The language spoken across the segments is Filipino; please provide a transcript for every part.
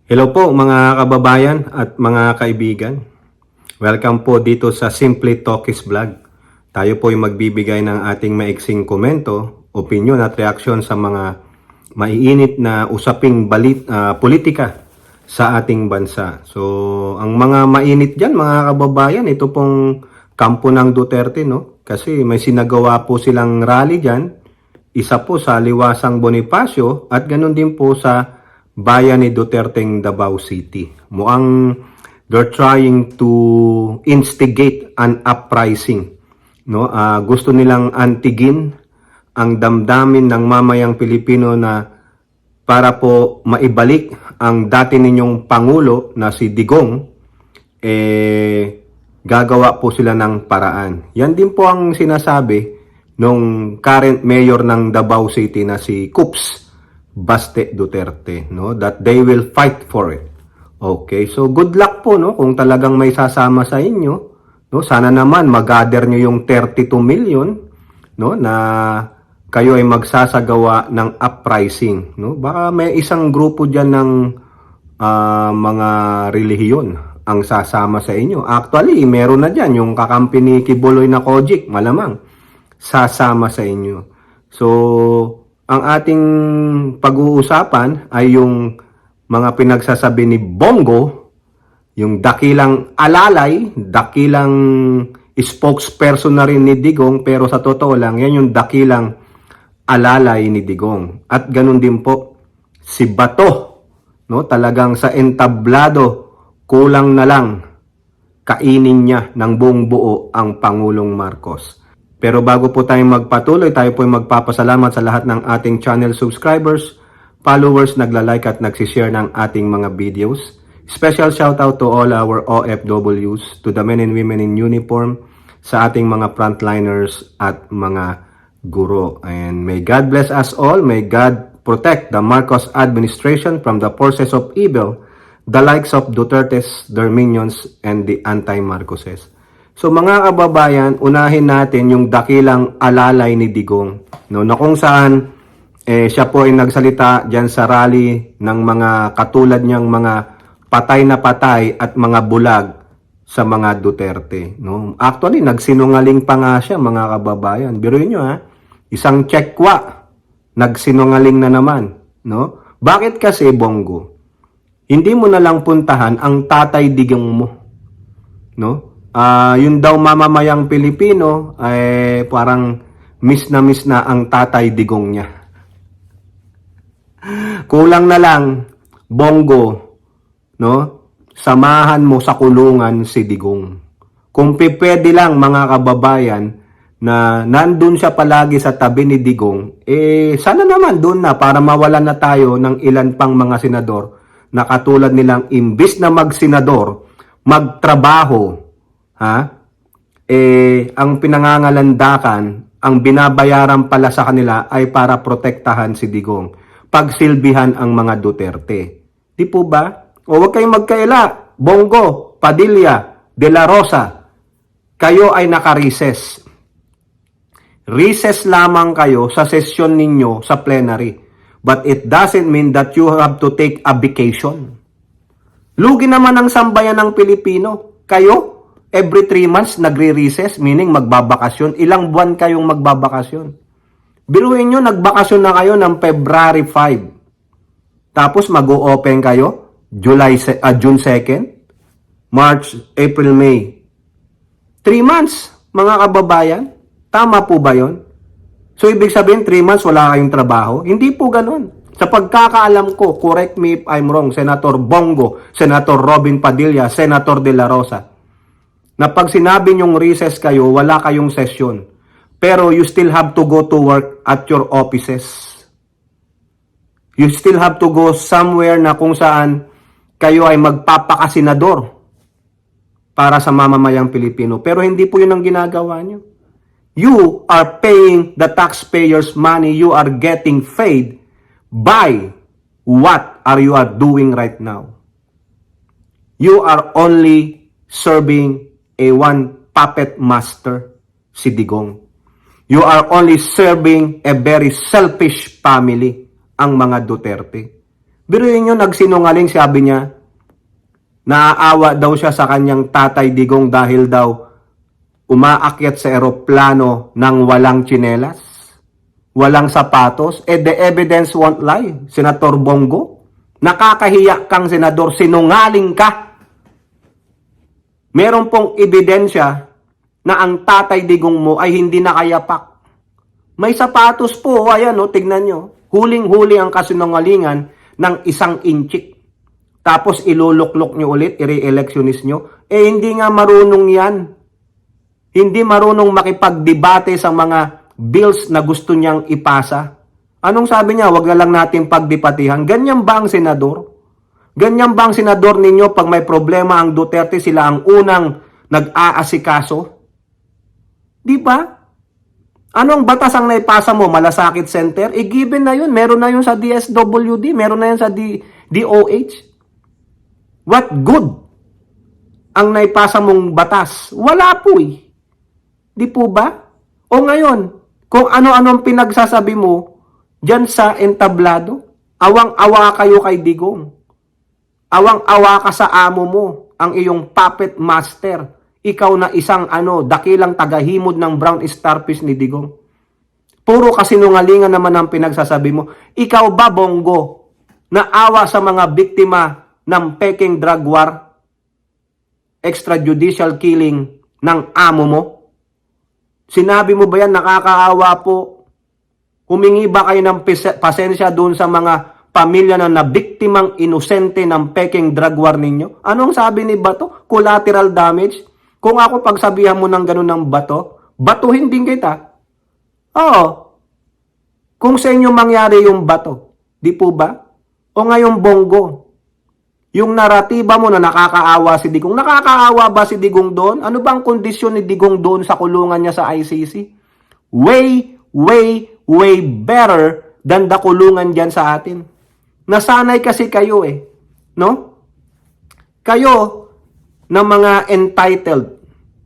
Hello po mga kababayan at mga kaibigan. Welcome po dito sa Simply Talkies Vlog. Tayo po ay magbibigay ng ating maiksing komento, opinion at reaksyon sa mga maiinit na usaping politika sa ating bansa. So, ang mga mainit dyan mga kababayan, ito pong kampo ng Duterte, no? Kasi may sinagawa po silang rally dyan. Isa po sa Liwasang Bonifacio at ganun din po sa bayan ni Duterteng Davao City. Mukhang they're trying to instigate an uprising. No? Gusto nilang antigin ang damdamin ng mamayang Pilipino na para po maibalik ang dati ninyong Pangulo na si Digong, gagawa po sila ng paraan. Yan din po ang sinasabi nung current mayor ng Davao City na si Coops Baste Duterte, no, that they will fight for it. Okay, so good luck po, no, kung talagang may sasama sa inyo, no. Sana naman mag-gather nyo yung 32 million, no, na kayo ay magsasagawa ng uprising, no. Baka may isang grupo diyan ng mga relihiyon ang sasama sa inyo. Actually, meron na diyan yung kakampi ni Kibuloy na Kojik, malamang sasama sa inyo. So ang ating pag-uusapan ay yung mga pinagsasabi ni Bongo, yung dakilang alalay, dakilang spokesperson na rin ni Digong, pero sa totoo lang, yan yung dakilang alalay ni Digong. At ganun din po, si Bato, no? Talagang sa entablado, kulang na lang kainin niya ng buong buo ang Pangulong Marcos. Pero bago po tayong magpatuloy, tayo po ay magpapasalamat sa lahat ng ating channel subscribers, followers, nagla-like at nagsishare ng ating mga videos. Special shoutout to all our OFWs, to the men and women in uniform, sa ating mga frontliners at mga guro. And may God bless us all. May God protect the Marcos administration from the forces of evil, the likes of Duterte's, their minions, and the anti-Marcoses. So mga kababayan, unahin natin yung dakilang alalay ni Digong, no, na kung saan siya po ay nagsalita diyan sa rally ng mga katulad niyang mga patay na patay at mga bulag sa mga Duterte, no. Actually, nagsinungaling pa nga siya mga kababayan. Biruin niyo isang tsekwa, nagsinungaling na naman, no. Bakit kasi, Bongo? Hindi mo na lang puntahan ang tatay Digong mo, no? Yun daw mamamayang Pilipino ay parang miss na ang tatay Digong niya. Kulang na lang, Bongo, no? Samahan mo sa kulungan si Digong. Kung pwede lang mga kababayan na nandun siya palagi sa tabi ni Digong, sana naman doon na para mawalan na tayo ng ilan pang mga senador na katulad nilang imbis na mag-senador, magtrabaho, ang pinangangalandakan, ang binabayaran pala sa kanila ay para protektahan si Digong, pagsilbihan ang mga Duterte. Di po ba? O huwag kayong magkaila, Bongo, Padilla, De La Rosa, kayo ay naka-recess. Recess lamang kayo sa session ninyo sa plenary. But it doesn't mean that you have to take a vacation. Lugi naman ang sambayan ng Pilipino. Kayo, every 3 months nagre-recess, meaning magbabakasyon. Ilang buwan kayong magbabakasyon? Biruin nyo, nagbakasyon na kayo ng February 5. Tapos mag-o-open kayo June 2nd, March, April, May. 3 months, mga kababayan. Tama po ba yon? So, ibig sabihin, 3 months wala kayong trabaho? Hindi po ganun. Sa pagkakaalam ko, correct me if I'm wrong, Senator Bongo, Senator Robin Padilla, Senator De La Rosa, na pag sinabi nyong recess kayo, wala kayong session. Pero you still have to go to work at your offices. You still have to go somewhere na kung saan kayo ay magpapakasenador para sa mamamayang Pilipino. Pero hindi po yun ang ginagawa nyo. You are paying the taxpayers' money. You are getting paid by what you are doing right now. You are only serving a one puppet master, si Digong. You are only serving a very selfish family, ang mga Duterte. Biruin nyo, nagsinungaling, sabi niya, naaawa daw siya sa kanyang tatay Digong dahil daw umaakyat sa eroplano ng walang tsinelas, walang sapatos. The evidence won't lie, Senator Bongo. Nakakahiya kang senador, sinungaling ka. Meron pong ebidensya na ang tatay Digong mo ay hindi nakayapak. May sapatos po, ayan o, tignan nyo. Huling-huli ang kasinungalingan ng 1 inchik. Tapos iluluklok nyo ulit, i-re-electionist nyo. Hindi nga marunong yan. Hindi marunong makipagdebate sa mga bills na gusto niyang ipasa. Anong sabi niya? Wag na lang natin pagdebatihan. Ganyan ba ang senador? Ganyan ba ang senador ninyo pag may problema ang Duterte, sila ang unang nag-aasikaso? Di ba? Anong batas ang naipasa mo? Malasakit Center? Given na yun. Meron na yun sa DSWD. Meron na yun sa DOH. What good ang naipasa mong batas? Wala po eh. Di po ba? O ngayon, kung ano-anong pinagsasabi mo dyan sa entablado, awang-awa kayo kay Digong. Awang-awa ka sa amo mo, ang iyong puppet master. Ikaw na isang dakilang tagahimod ng brown starfish ni Digong. Puro kasinungalingan naman ang pinagsasabi mo. Ikaw ba, Bongo, naawa sa mga biktima ng peking drug war, extrajudicial killing ng amo mo? Sinabi mo ba yan, nakakaawa po? Humingi ba kayo ng pasensya doon sa mga pamilya na nabiktimang inosente ng peking drug war ninyo? Anong sabi ni Bato? Collateral damage? Kung ako pagsabihan mo ng ganun ng Bato, batuhin din kita. Oo. Kung sa inyo mangyari yung Bato, di po ba? O ngayong Bongo, yung naratiba mo na nakakaawa si Digong. Nakakaawa ba si Digong doon? Ano ba ang kondisyon ni Digong doon sa kulungan niya sa ICC? Way, way, way better than the kulungan dyan sa atin. Nasanay kasi kayo eh. No? Kayo na mga entitled,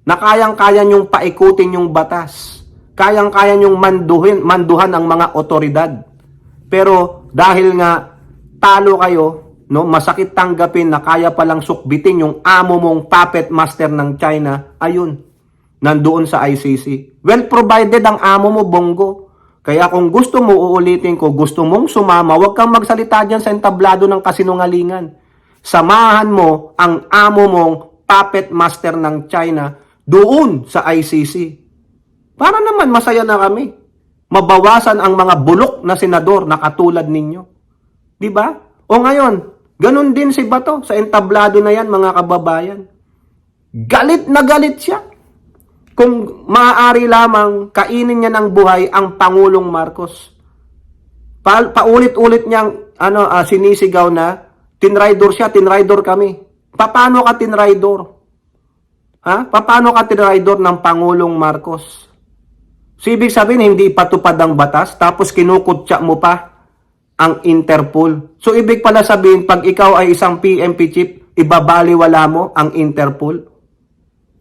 na kayang-kaya nyong paikutin yung batas. Kayang-kaya nyong manduhan ang mga otoridad. Pero dahil nga talo kayo, no, masakit tanggapin na kaya palang sukbitin yung amo mong puppet master ng China, ayun, nandoon sa ICC. Well provided ang amo mo, Bongo. Kaya kung gusto mo, uulitin ko, gusto mong sumama, huwag kang magsalita dyan sa entablado ng kasinungalingan. Samahan mo ang amo mong puppet master ng China doon sa ICC. Para naman masaya na kami. Mabawasan ang mga bulok na senador na katulad ninyo. Di ba? O ngayon, ganun din si Bato sa entablado na yan, mga kababayan. Galit na galit siya. Kung maaari lamang kainin niya ng buhay ang Pangulong Marcos. Paulit-ulit niyang sinisigaw na tinraidor siya, tinraidor kami. Paano ka tinraidor? Ha? Paano ka tinraidor ng Pangulong Marcos? So, ibig sabihin, hindi ipatupad ang batas, tapos kinukutsa mo pa ang Interpol. So, ibig pala sabihin, pag ikaw ay isang PNP chief, ibabaliwala mo ang Interpol.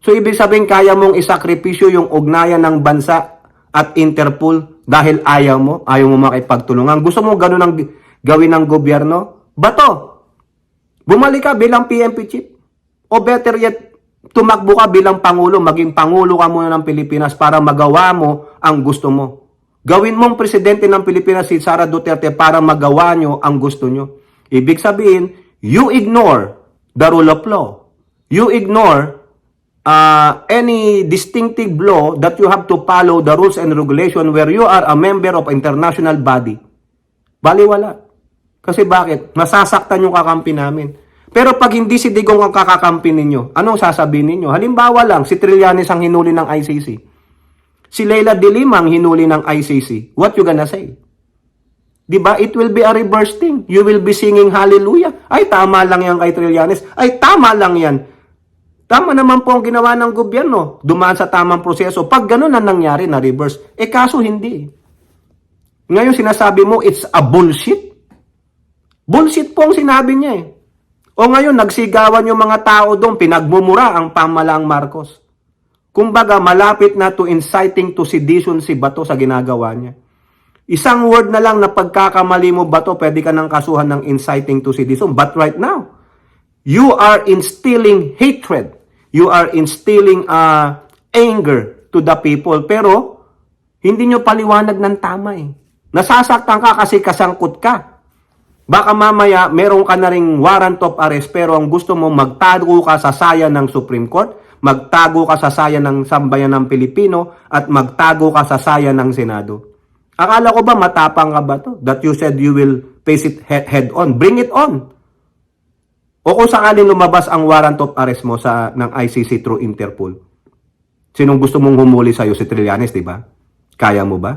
So, ibig sabihin, kaya mong isakripisyo yung ugnayan ng bansa at Interpol dahil ayaw mo makipagtulungan. Gusto mo ganun ang gawin ng gobyerno? Bato, bumalik ka bilang PNP chief. O better yet, tumakbo ka bilang Pangulo, maging Pangulo ka muna ng Pilipinas para magawa mo ang gusto mo. Gawin mong presidente ng Pilipinas si Sara Duterte para magawa nyo ang gusto nyo. Ibig sabihin, you ignore the rule of law. You ignore any distinctive law that you have to follow the rules and regulation where you are a member of international body. Baliwala. Kasi bakit? Nasasaktan yung kakampi namin. Pero pag hindi si Digong ang kakakampi ninyo, anong sasabihin ninyo? Halimbawa lang, si Trillanes ang hinuli ng ICC. Si Leila de Lima ang hinuli ng ICC. What you gonna say? Diba? It will be a reverse thing. You will be singing hallelujah. Ay, tama lang yan kay Trillanes. Ay, tama lang yan. Tama naman po ang ginawa ng gobyerno. Dumaan sa tamang proseso. Pag ganun na nangyari na reverse, kaso hindi. Ngayon sinasabi mo, it's a bullshit. Bullshit po ang sinabi niya eh. O ngayon, nagsigawan yung mga tao doon, pinagmumura ang pamalaang Marcos. Kumbaga, malapit na to inciting to sedition si Bato sa ginagawa niya. Isang word na lang na pagkakamali mo ba to, pwede ka nang kasuhan ng inciting to sedition. But right now, you are instilling hatred. You are instilling anger to the people. Pero, hindi nyo paliwanag ng tama eh. Nasasaktan ka kasi kasangkot ka. Baka mamaya, meron ka na ring warrant of arrest, pero ang gusto mo, magtago ka sa saya ng Supreme Court, magtago ka sa saya ng sambayan ng Pilipino, at magtago ka sa saya ng Senado. Akala ko ba matapang ka ba to? That you said you will face it head on. Bring it on. O kung sakaling lumabas ang warrant of arrest mo ng ICC through Interpol, sinong gusto mong humuli sa'yo? Si Trillanes, di ba? Kaya mo ba?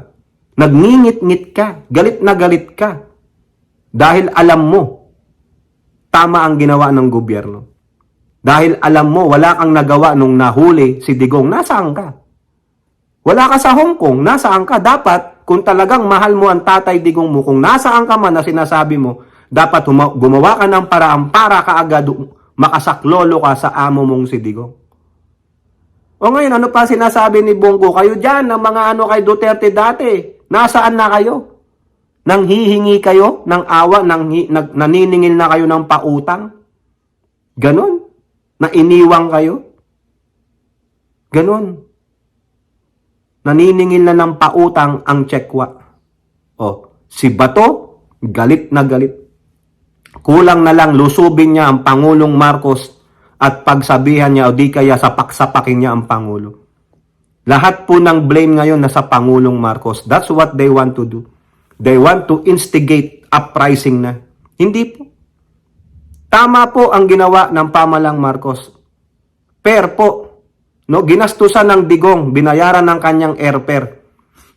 Nagngingit-ngit ka. Galit na galit ka. Dahil alam mo, tama ang ginawa ng gobyerno. Dahil alam mo, wala kang nagawa nung nahuli si Digong. Nasaan ka? Wala ka sa Hong Kong. Nasaan ka? Dapat, kung talagang mahal mo ang Tatay Digong mo, kung nasaan ka man na sinasabi mo, dapat gumawa ka ng paraan para kaagad makasaklolo ka sa amo mong si Digong. O ngayon, ano pa sinasabi ni Bongo? Kayo dyan, ng mga ano kay Duterte dati, nasaan na kayo? Nang hihingi kayo ng awa, naniningil na kayo ng pautang? Ganon? Na iniwang kayo? Ganon. Naniningil na ng pautang ang Tsekwa. O, si Bato, galit na galit. Kulang na lang lusubin niya ang Pangulong Marcos at pagsabihan niya o di kaya sapak-sapakin niya ang Pangulo. Lahat po ng blame ngayon nasa Pangulong Marcos. That's what they want to do. They want to instigate uprising na. Hindi po. Tama po ang ginawa ng pamalang Marcos. Fair po. No, ginastusan ng Digong, binayaran ng kanyang airfare.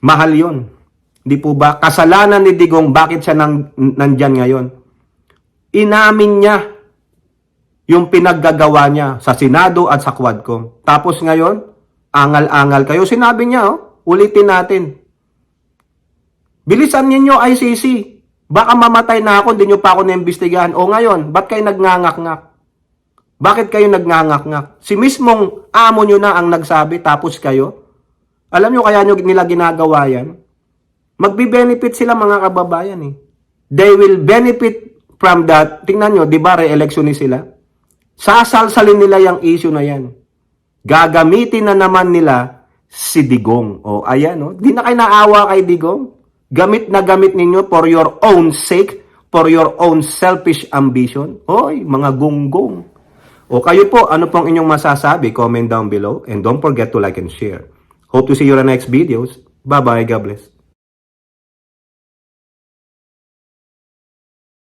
Mahal 'yon. Di po ba? Kasalanan ni Digong, bakit siya nandyan ngayon? Inamin niya yung pinaggagawa niya sa Senado at sa Quadcom. Tapos ngayon, angal-angal kayo. Sinabi niya, ulitin natin. Bilisan ninyo ICC. Baka mamatay na ako, hindi nyo pa ako naimbestigahan. O ngayon, ba't kayo nagngangack-ngak? Bakit kayo nagngangack-ngak? Si mismong amo nyo na ang nagsabi, tapos kayo? Alam nyo kaya nila ginagawa yan? Magbi-benefit sila mga kababayan eh. They will benefit from that. Tingnan nyo, di ba re-election ni sila? Sasalsalin nila yung issue na yan. Gagamitin na naman nila si Digong. O ayan, di na kayo naawa kay Digong. Gamit na gamit ninyo for your own sake, for your own selfish ambition. Hoy, mga gonggong. O kayo po, ano pong inyong masasabi? Comment down below. And don't forget to like and share. Hope to see you in the next videos. Bye-bye. God bless.